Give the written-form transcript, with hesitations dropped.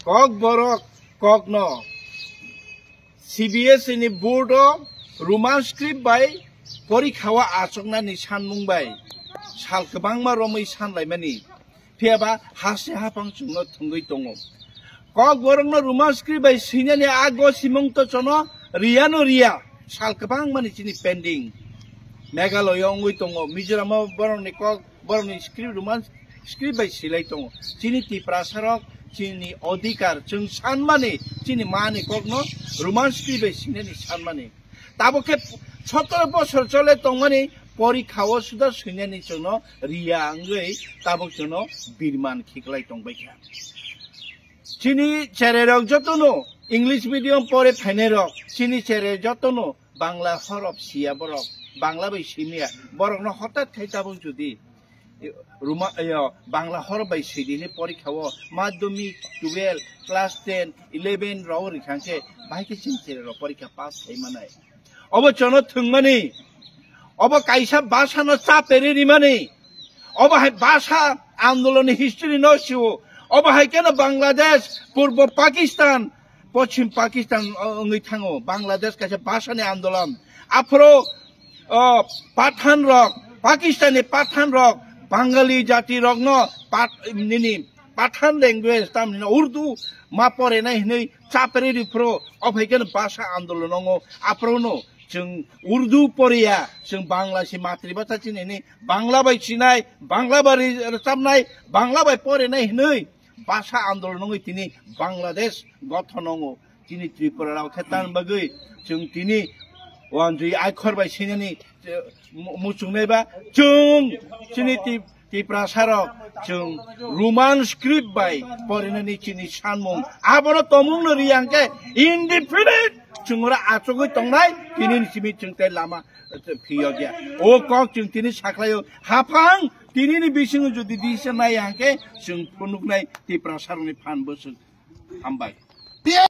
kok borok kok no CBSE ni board Roman script by porikhawa achokna ni sanmung by sal kebangma romai sanlaimani phiaba hase hapang chungno thungoi tongo kok borok no Roman script by sinani ago simong to chono ria no ria sal kebangma ni chini pending Meghalaya ongoi tongo Mizoram borok ni kok borok ni script Roman script by silai tongo chini tiprasarok chini odikar chung sanmani chini mani kokno Roman script by sinani sanmani taboke 17 বছর চলে তংমানি পরীক্ষাও সুদা সৈন্যানি জন্য রিয়া আঙ্গই তাবক জন্য বিরমান খিকলাই তংবাইখা চিনি চেরেরক যতনো English medium পরে ফাইনেরক চিনি চেরে যতনো বাংলা হরফ সিয়া বরক বাংলা বাই সিমিয়া বরকনো হঠাৎ খাইতাবক যদি রুমা বাংলা হরফ বাই সিদিনে পরীক্ষাও মাধ্যমিক 12 ক্লাস 10 11 রাও রিখাংকে বাইকে চিনি চেরের পরীক্ষা পাস খাইমানাই अब चनो थुंगमानी अब काइसा भाषा न चापेरी रिमानी अब हाय भाषा आंदोलन हिस्ट्री न सिओ अब हाय केन बांग्लादेश पूर्व पाकिस्तान पश्चिम पाकिस्तान अंगै थांगो बांग्लादेश कासे भाषानि आंदोलन आफ्रो पाठान रक पाकिस्तानी पाठान रक बांगाली जाति रक न पाठान लैंग्वेज तामनि उर्दू मा परे नै नै चापेरी रिफ्रो अब हाय केन भाषा आंदोलन अंगो आफ्रो न जों उर्दू पढ़िया जों बांग्ला से मातृभाषा चिनी बांग्ला बाय चिनाय बांग्ला बारी रोजाबनाय बांग्ला बाय पढ़नाय नै भाषा आंदोलन तिनी बांग्लादेश गठन तिनी त्रिपुरा खेतान बागै जों तिनी वानजुई आइखर बाय सिनानि मुचुंनायबा जों चिनी त्रिपुरा सारक जों रोमान स्क्रिप्ट बाय पढ़नायनि चिनी सानमुं आबनो तमुं रियांके इनडिपेंडेंट चुंगरा आचोगै तंनाय तिनि सिमि चुंते लामा फियो गया ओ कक चुं तिनि साखलायो हाफां तिनि बिसिं जुदि दिसे नाय आंके जों फुनुकनाय त्रिपुरा सारनि फान बोसो हामबाय।